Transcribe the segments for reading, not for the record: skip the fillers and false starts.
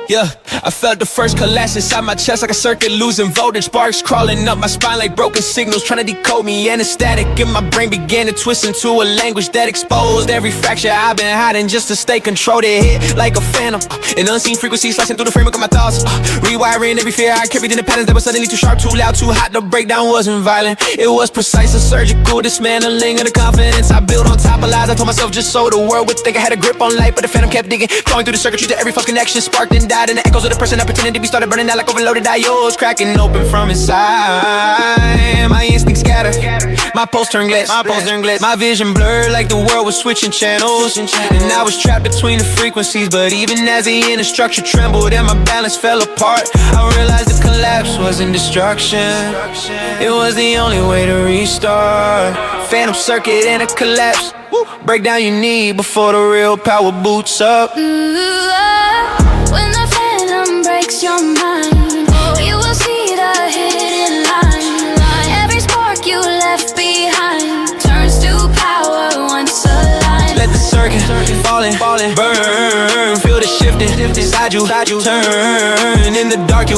Yeah, I felt the first collapse inside my chest like a circuit losing voltage. Sparks crawling up my spine like broken signals, trying to decode me. Anesthetic in my brain began to twist into a language that exposed every fracture I've been hiding just to stay controlled. It hit like a phantom, an unseen frequency slicing through the framework of my thoughts, rewiring every fear I carried in the patterns that were suddenly too sharp, too loud, too hot. The breakdown wasn't violent, it was precise and surgical dismantling of the confidence I built on top of lies I told myself just so the world would think I had a grip on life. But the phantom kept digging, crawling through the circuitry to every false connection, sparked and died, and the echoes of the person I pretended to be started burning out like overloaded diodes, cracking open from inside. My instincts scattered, my pulse turned glass, my vision blurred like the world was switching channels, and I was trapped between the frequencies. But even as the inner structure trembled and my balance fell apart, I realized the collapse wasn't destruction, it was the only way to restart. Phantom circuit and a collapse, breakdown you need before the real power boots up. When the phantom breaks your mind, you will see the hidden line. Every spark you left behind turns to power once alive. Let the circuit falling, burn, feel the shifting inside you, turn in the dark. You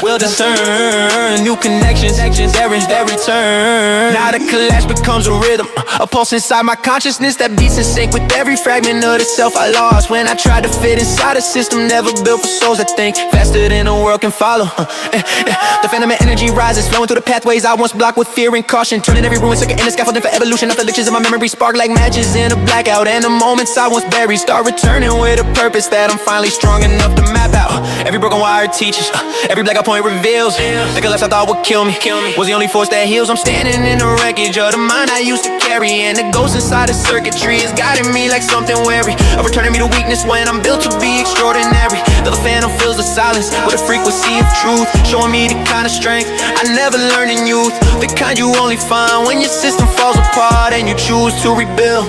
will discern new connections, every turn. Now the collapse becomes a rhythm, a pulse inside my consciousness that beats in sync with every fragment of the self I lost when I tried to fit inside a system never built for souls that think faster than the world can follow. The phantom energy rises, flowing through the pathways I once blocked with fear and caution, turning every ruined circuit into scaffolding for evolution. After lectures in my memory spark like matches in a blackout, and the moments I once buried start returning with a purpose that I'm finally strong enough to map out. Every broken wire teaches, every blackout point reveals. The collapse I thought would kill me was the only force that heals. I'm standing in the wreckage of the mind I used to carry, and the ghost inside the circuitry is guiding me like something wary of returning me to weakness when I'm built to be extraordinary. The phantom fills the silence with a frequency of truth, showing me the kind of strength I never learned in youth, the kind you only find when your system falls apart and you choose to rebuild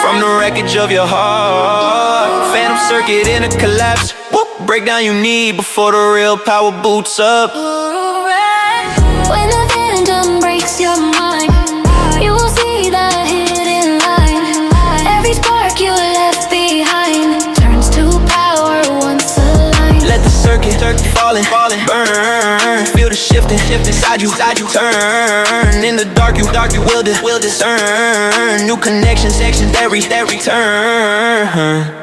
from the wreckage of your heart. Phantom circuit in a collapse, breakdown you need before the real power boots up. When the phantom breaks your mind, you will see the hidden line. Every spark you left behind turns to power once alive. Let the circuit falling, burn, feel the shifting inside you, turn in the dark. You will discern new connections, every turn.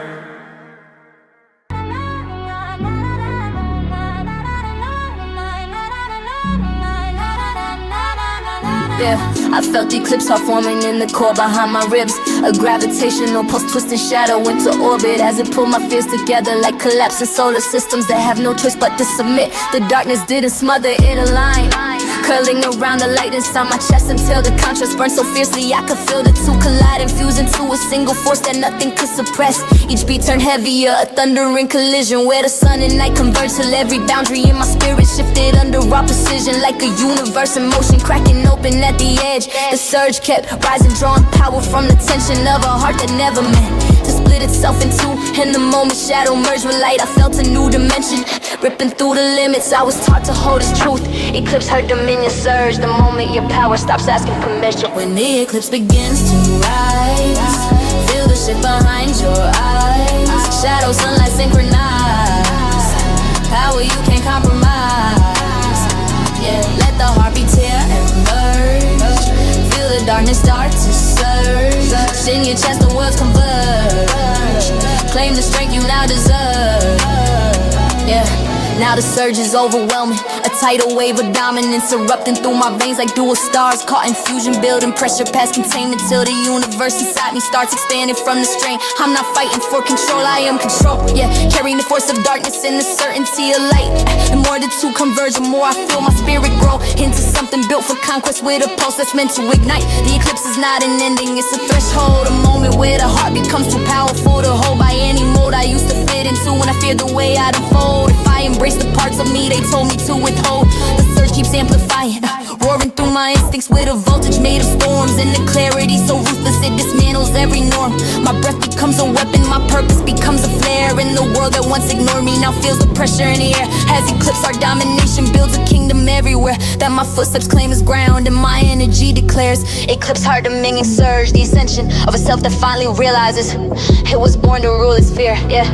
Yeah, I felt eclipse heart forming in the core behind my ribs. A gravitational pulse twisting shadow into orbit as it pulled my fears together like collapsing solar systems that have no choice but to submit. The darkness didn't smother, it aligned, curling around the light inside my chest until the contrast burned so fiercely I could feel the two collide and fuse into a single force that nothing could suppress. Each beat turned heavier, a thundering collision where the sun and night converged till every boundary in my spirit shifted under our precision like a universe in motion, cracking open at the edge. The surge kept rising, drawing power from the tension of a heart that never meant to split itself in two. In the moment shadow merged with light, I felt a new dimension ripping through the limits I was taught to hold as truth. Eclipse her dominion surge the moment your power stops asking permission. When the eclipse begins to rise, feel the shift behind your eyes. Shadow, sunlight synchronize, power you can't compromise. Yeah, let the heartbeat tear and merge, feel the darkness start to surge. In your chest the worlds converge, claim the strength you now deserve. Yeah, now the surge is overwhelming, a tidal wave of dominance erupting through my veins like dual stars caught in fusion, building pressure past containment till the universe inside me starts expanding from the strain. I'm not fighting for control, I am control. Yeah, carrying the force of darkness and the certainty of light. The more the two converge, the more I feel my spirit grow into something built for conquest with a pulse that's meant to ignite. The eclipse is not an ending, it's a threshold, a moment where the heart becomes too powerful to hold by any mold I used to fit into when I feared the way I'd unfold. If I embrace the parts of me they told me to withhold, keeps amplifying, roaring through my instincts with a voltage made of storms. And the clarity so ruthless it dismantles every norm. My breath becomes a weapon, my purpose becomes a flare. And the world that once ignored me now feels the pressure in the air. Has eclipsed our domination, builds a kingdom everywhere that my footsteps claim as ground and my energy declares. Eclipse heart dominion surge, the ascension of a self that finally realizes it was born to rule its fear, yeah.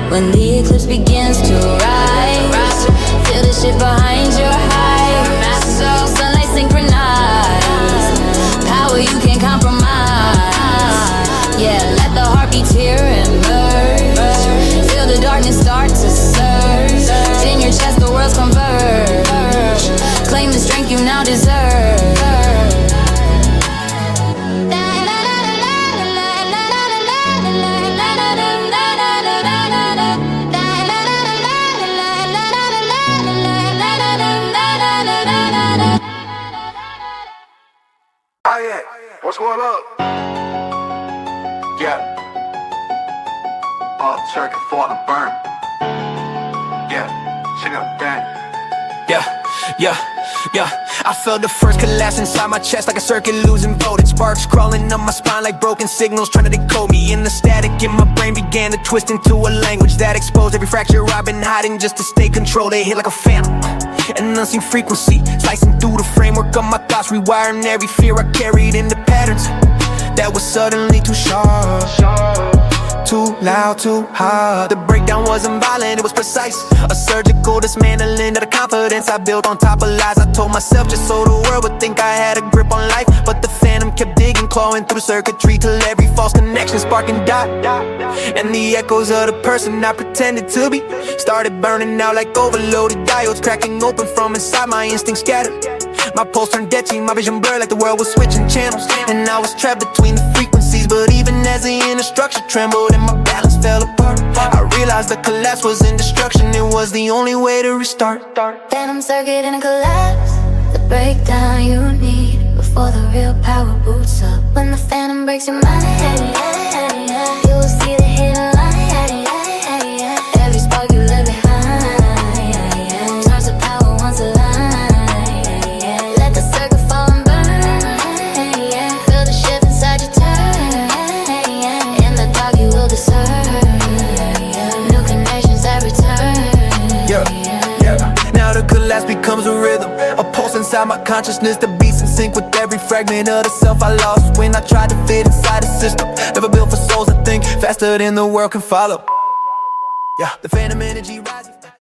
When the eclipse begins to rise, feel the shit behind your eyes. Sunlight synchronized, power you can't compromise. Yeah, let the heartbeat here emerge. Feel the darkness start to surge. In your chest the worlds converge. Claim the strength you now deserve. Aion, what's going on? Yeah. All turkey for the burn. Yeah, check out that. Yeah. I felt the first collapse inside my chest like a circuit losing voltage. Sparks crawling up my spine like broken signals trying to decode me. And the static in my brain began to twist into a language that exposed every fracture I've been hiding just to stay controlled. They hit like a phantom, an unseen frequency slicing through the framework of my thoughts, rewiring every fear I carried into patterns that was suddenly too sharp. Too loud, too hard. The breakdown wasn't violent, it was precise. A surgical dismantling of the confidence I built on top of lies I told myself just so the world would think I had a grip on life. But the phantom kept digging, clawing through the circuitry till every false connection sparking dot. And the echoes of the person I pretended to be started burning out like overloaded diodes, cracking open from inside, my instincts scattered. My pulse turned dead, my vision blurred like the world was switching channels. And I was trapped between the frequencies, but even as the inner structure trembled and my balance fell apart, I realized the collapse wasn't destruction, it was the only way to restart. Phantom circuit in a collapse, the breakdown you need before the real power boots up. When the phantom breaks your mind, you will see the hidden line. Every spark you left behind turns to power once alive. Now the collapse becomes a rhythm, a pulse inside my consciousness that beats in sync with every fragment of the self I lost when I tried to fit inside a system never built for souls that think faster than the world can follow. Yeah, the phantom energy rises.